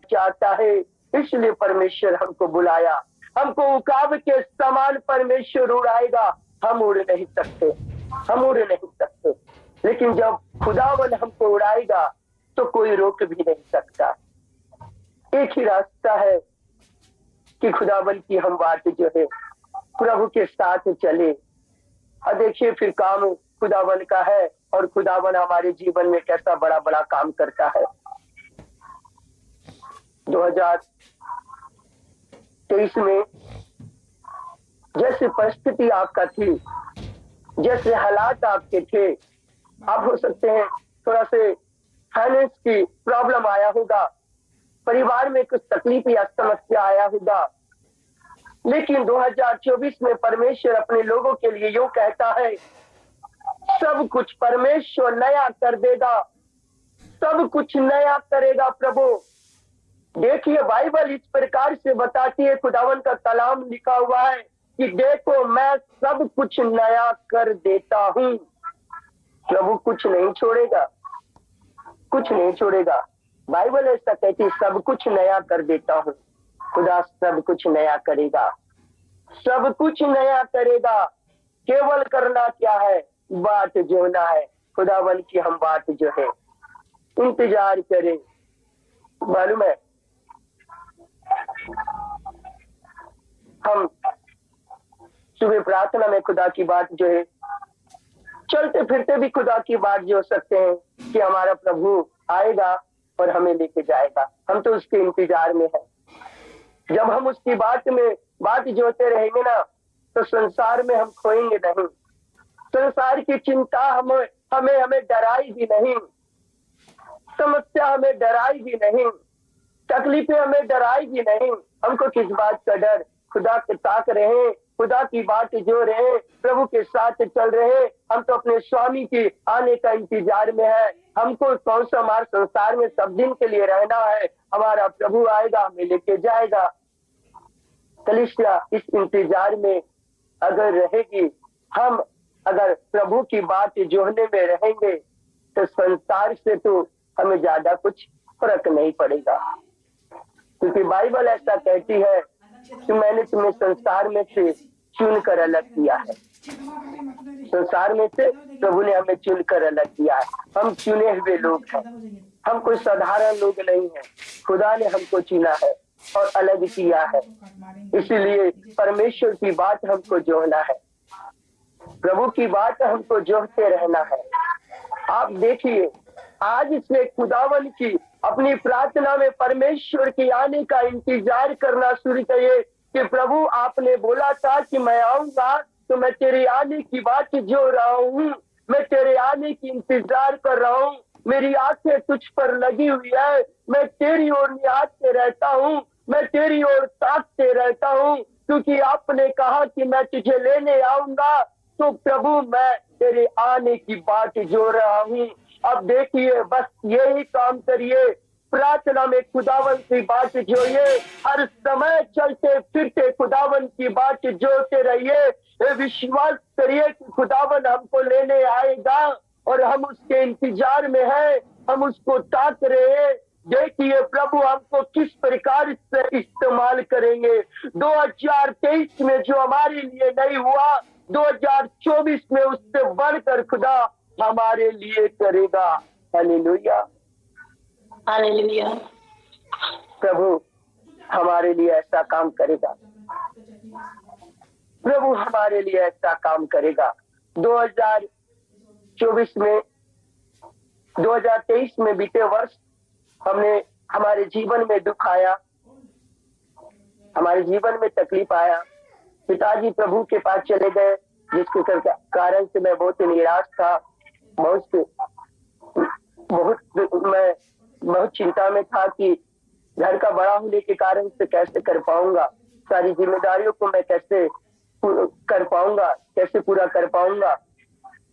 चाहता है, इसलिए परमेश्वर हमको बुलाया। हमको उकाब के समान परमेश्वर उड़ाएगा, हम उड़ नहीं सकते, हम उड़ नहीं सकते। लेकिन जब खुदावन हमको उड़ाएगा तो कोई रोक भी नहीं सकता। एक ही रास्ता है कि खुदावन की हम बात जो है प्रभु के साथ चले। और देखिए फिर काम खुदावन का है, और खुदावन हमारे जीवन में कैसा बड़ा बड़ा काम करता है। 2023 में जैसे परिस्थिति आपका थी, जैसे हालात आपके थे, आप हो सकते हैं थोड़ा से फाइनेंस की प्रॉब्लम आया होगा, परिवार में कुछ तकलीफ या समस्या आया होगा, लेकिन 2024 में परमेश्वर अपने लोगों के लिए यूं कहता है, सब कुछ परमेश्वर नया कर देगा, सब कुछ नया करेगा प्रभु। देखिए बाइबल इस प्रकार से बताती है, खुदावन का कलाम लिखा हुआ है कि देखो मैं सब कुछ नया कर देता हूं। प्रभु कुछ नहीं छोड़ेगा, कुछ नहीं छोड़ेगा। बाइबल ऐसा कहती है, सब कुछ नया कर देता हूं। खुदा सब कुछ नया करेगा, सब कुछ नया करेगा। केवल करना क्या है, बात जोना है। खुदावन की हम बात जो है इंतजार करें। मालूम है हम सुबह प्रार्थना में खुदा की बात जो है, चलते फिरते भी खुदा की बात जो सकते हैं कि हमारा प्रभु आएगा और हमें लेके जाएगा। हम तो उसके इंतजार में हैं। जब हम उसकी बात जोते रहेंगे ना, तो संसार में हम खोएंगे नहीं। संसार की चिंता हमें डराई भी नहीं, समस्या हमें डराई भी नहीं, तकलीफें हमें डराई भी नहीं। हमको किस बात का डर? खुदा के ताक रहे, खुदा की बात जो रहे, प्रभु के साथ चल रहे। हम तो अपने स्वामी की आने का इंतजार में है। हमको कौन सा हमारे संसार में सब दिन के लिए रहना है। हमारा प्रभु आएगा, हमें लेके जाएगा। कलीसिया इस इंतजार में अगर रहेगी, हम अगर प्रभु की बात जोहने में रहेंगे, तो संसार से तो हमें ज्यादा कुछ फर्क नहीं पड़ेगा। क्योंकि बाइबल ऐसा कहती है कि मैंने तुम्हें संसार में से चुनकर अलग किया है। संसार में से प्रभु ने हमें चुनकर अलग किया है। हम चुने हुए लोग हैं, हम कोई साधारण लोग नहीं हैं। खुदा ने हमको चुना है और अलग किया है। इसीलिए परमेश्वर की बात हमको जोहना है, प्रभु की बात हमको जोहते रहना है। आप देखिए आज से खुदावन की अपनी प्रार्थना में परमेश्वर की आने का इंतजार करना शुरू करिए कि प्रभु आपने बोला था कि मैं आऊंगा, तो मैं तेरे आने की बात जो रहा हूँ, मैं तेरे आने की इंतजार कर रहा हूँ। मेरी आंखें तुझ पर लगी हुई है, मैं तेरी ओर निहारते रहता हूँ, मैं तेरी ओर ताकते रहता हूँ, क्योंकि आपने कहा कि मैं तुझे लेने आऊंगा। तो प्रभु मैं तेरे आने की बात जो रहा हूँ। अब देखिए बस यही काम करिए, प्रार्थना में खुदावन की बात जोइए, हर समय चलते फिरते खुदावन की बात जोते रहिए। विश्वास करिए कि खुदावन हमको लेने आएगा और हम उसके इंतजार में हैं, हम उसको ताक रहे हैं। देखिए प्रभु हमको किस प्रकार से इस्तेमाल करेंगे। 2023 में जो हमारे लिए नहीं हुआ, 2024 में उससे बढ़कर खुदा हमारे लिए करेगा। Hallelujah, hallelujah. प्रभु हमारे लिए ऐसा काम करेगा, प्रभु हमारे लिए ऐसा काम करेगा। 2024 में 2023 में बीते वर्ष हमने हमारे जीवन में दुख आया, हमारे जीवन में तकलीफ आया। पिताजी प्रभु के पास चले गए, जिसके कारण से मैं बहुत निराश था, मैं बहुत चिंता में था कि घर का बड़ा होने के कारण से कैसे कर पाऊंगा, सारी जिम्मेदारियों को मैं कैसे कर पाऊंगा, कैसे पूरा कर पाऊंगा।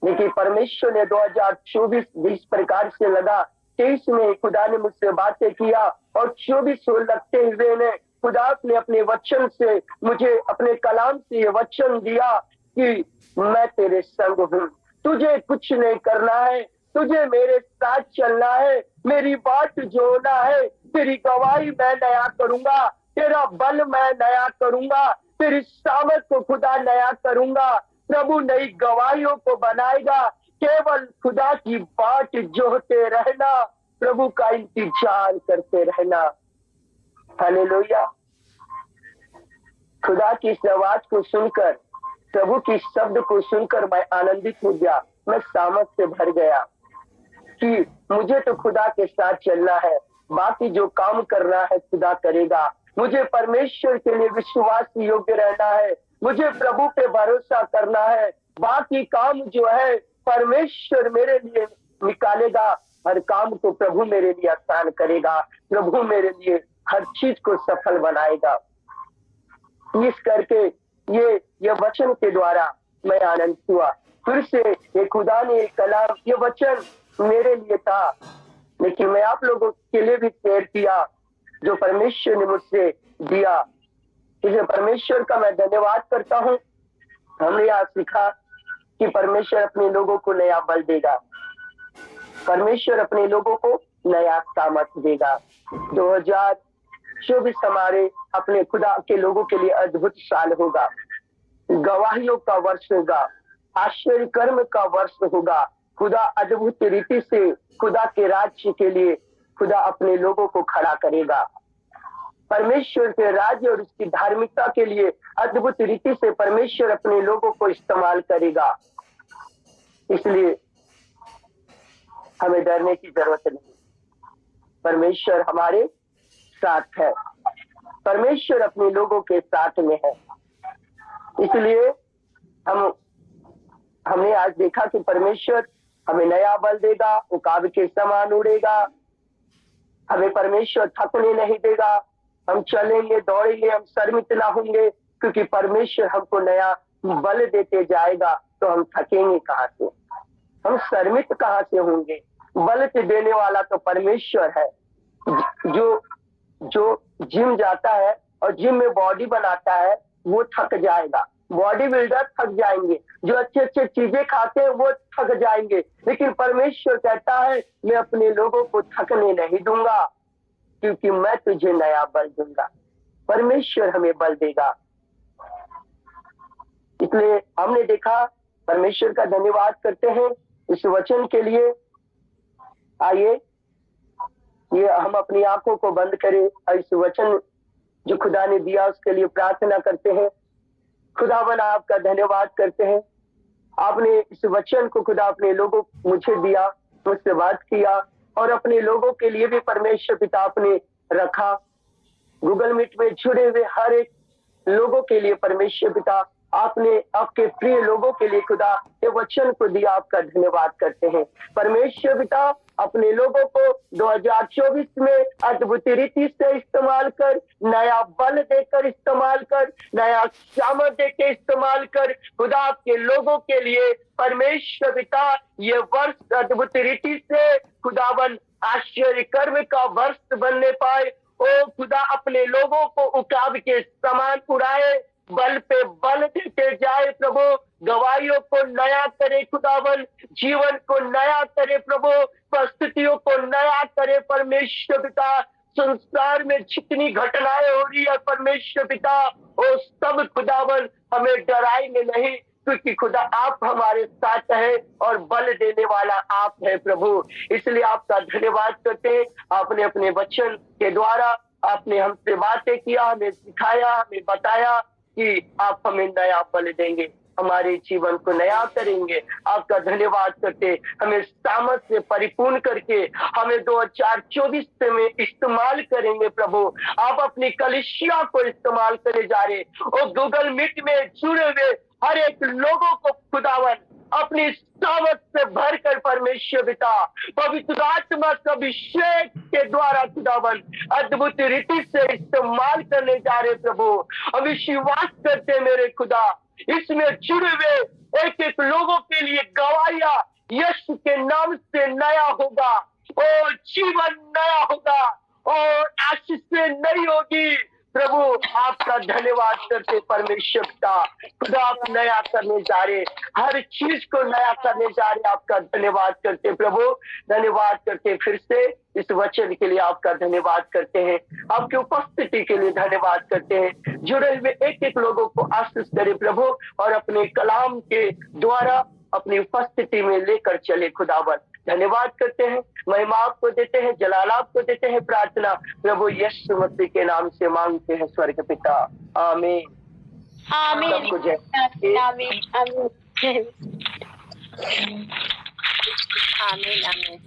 लेकिन परमेश्वर ने 2024 जिस प्रकार से लगा, 23 में खुदा ने मुझसे बातें किया और 24 लगते हुए ने खुदा ने अपने वचन से मुझे अपने कलाम से ये वचन दिया कि मैं तेरे संग हूँ, तुझे कुछ नहीं करना है, तुझे मेरे साथ चलना है। मेरी बाट जो होना है, तेरी गवाही मैं नया करूंगा, तेरा बल मैं नया करूंगा, तेरी सामर्थ को खुदा नया करूंगा। प्रभु नई गवाहियों को बनाएगा। केवल खुदा की बाट जोहते रहना, प्रभु का इंतजार करते रहना। हालेलुया। खुदा की इस आवाज को सुनकर, प्रभु की शब्द को सुनकर मैं आनंदित हो गया। मैं सामर्थ से भर गया कि मुझे तो खुदा के साथ चलना है, बाकी जो काम करना है खुदा करेगा। मुझे परमेश्वर के लिए विश्वास योग्य रहना है, मुझे प्रभु पे भरोसा करना है। बाकी काम जो है परमेश्वर मेरे लिए निकालेगा, हर काम को प्रभु मेरे लिए आसान करेगा, प्रभु मेरे लिए हर चीज को सफल बनाएगा। इस करके ये वचन के द्वारा मैं आनंद हुआ। फिर से ये खुदा ने एक कलाम, ये वचन मेरे लिए था, लेकिन मैं आप लोगों के लिए भी शेयर किया जो परमेश्वर ने मुझसे दिया। इसे परमेश्वर का मैं धन्यवाद करता हूँ। हमने आज सीखा कि परमेश्वर अपने लोगों को नया बल देगा, परमेश्वर अपने लोगों को नया सामर्थ देगा। 2024 हमारे अपने खुदा के लोगों के लिए अद्भुत साल होगा, गवाहियों का वर्ष होगा, आश्चर्य कर्म का वर्ष होगा। खुदा अद्भुत रीति से खुदा के राज्य के लिए खुदा अपने लोगों को खड़ा करेगा। परमेश्वर के राज्य और उसकी धार्मिकता के लिए अद्भुत रीति से परमेश्वर अपने लोगों को इस्तेमाल करेगा। इसलिए हमें डरने की जरूरत नहीं, परमेश्वर हमारे साथ है, परमेश्वर अपने लोगों के साथ में है। इसलिए हमने आज देखा कि परमेश्वर हमें नया बल देगा, उकाब के समान उड़ेगा, हमें परमेश्वर थकने नहीं देगा। हम चलेंगे, दौड़ेंगे, हम शर्मित ना होंगे, क्योंकि परमेश्वर हमको नया बल देते जाएगा। तो हम थकेंगे कहाँ से, हम शर्मित कहाँ से होंगे? बल से देने वाला तो परमेश्वर है। जो जिम जाता है और जिम में बॉडी बनाता है वो थक जाएगा, बॉडी बिल्डर थक जाएंगे, जो अच्छे अच्छे चीजें खाते हैं वो थक जाएंगे, लेकिन परमेश्वर कहता है मैं अपने लोगों को थकने नहीं दूंगा, क्योंकि मैं तुझे नया बल दूंगा। परमेश्वर हमें बल देगा। इसलिए हमने देखा, परमेश्वर का धन्यवाद करते हैं इस वचन के लिए। आइए ये हम अपनी आंखों को बंद करें और इस वचन जो खुदा ने दिया उसके लिए प्रार्थना करते हैं। खुदावन आपका धन्यवाद करते हैं, आपने इस वचन को खुदा अपने लोगों मुझे दिया, मुझसे बात किया, और अपने लोगों के लिए भी परमेश्वर पिता आपने रखा। गूगल मीट में जुड़े हुए हर एक लोगों के लिए परमेश्वर पिता आपने आपके प्रिय लोगों के लिए खुदा ये वचन को दिया, आपका धन्यवाद करते हैं। परमेश्वर पिता अपने लोगों को 2024 में अद्भुत रीति से इस्तेमाल कर, नया बल देकर इस्तेमाल कर, नया सामर्थ देकर इस्तेमाल कर। खुदा आपके लोगों के लिए परमेश्वर पिता ये वर्ष अद्भुत रीति से खुदावन आश्चर्य कर्म का वर्ष बनने पाए। ओ खुदा अपने लोगों को उकाब के समान उड़ाए, बल पे बल देते जाए प्रभु, गवाहियों को नया करे खुदावन, जीवन को नया करे प्रभु, परिस्थितियों को नया करे परमेश्वर पिता। संसार में जितनी घटनाएं हो रही है परमेश्वर पिता, वो सब खुदावन हमें डराएंगे नहीं, क्योंकि खुदा आप हमारे साथ है और बल देने वाला आप है प्रभु। इसलिए आपका धन्यवाद करते हैं। आपने अपने वचन के द्वारा आपने हमसे बातें किया, हमें सिखाया, हमें बताया कि आप हमें नया बल देंगे, हमारे जीवन को नया करेंगे। आपका धन्यवाद करते, हमें सामर्थ्य से परिपूर्ण करके हमें 2024 से में इस्तेमाल करेंगे प्रभु। आप अपनी कलीसिया को इस्तेमाल करे जा रहे, और गूगल मीट में जुड़े हुए हर एक लोगों को खुदावन अपनी सामर्थ से भरकर परमेश्वर पिता पवित्र आत्मा का अभिषेक के द्वारा खुदावन अद्भुत रीति से इस्तेमाल करने जा रहे प्रभु। हम विश्वास करते मेरे खुदा, इसमें जुड़े हुए एक एक लोगों के लिए गवाहियां यीशु के नाम से नया होगा, और जीवन नया होगा, और आशीष से नई होगी, प्रभु आपका धन्यवाद करते परमेश्वर पिता। खुदा आप नया करने जा रहे, हर चीज को नया करने जा रहे, आपका धन्यवाद करते प्रभु। धन्यवाद करते फिर से इस वचन के लिए आपका धन्यवाद करते हैं, आपकी उपस्थिति के लिए धन्यवाद करते हैं। जुड़े हुए एक एक लोगों को आशीष करे प्रभु, और अपने कलाम के द्वारा अपनी उपस्थिति में लेकर चले खुदावन। धन्यवाद करते हैं, महिमा आपको देते हैं, जलाल आपको देते हैं। प्रार्थना प्रभु यीशु मसीह के नाम से मांगते हैं स्वर्ग पिता, आमीन। आमीन सबको जय। आमीन आमीन आमीन आमीन।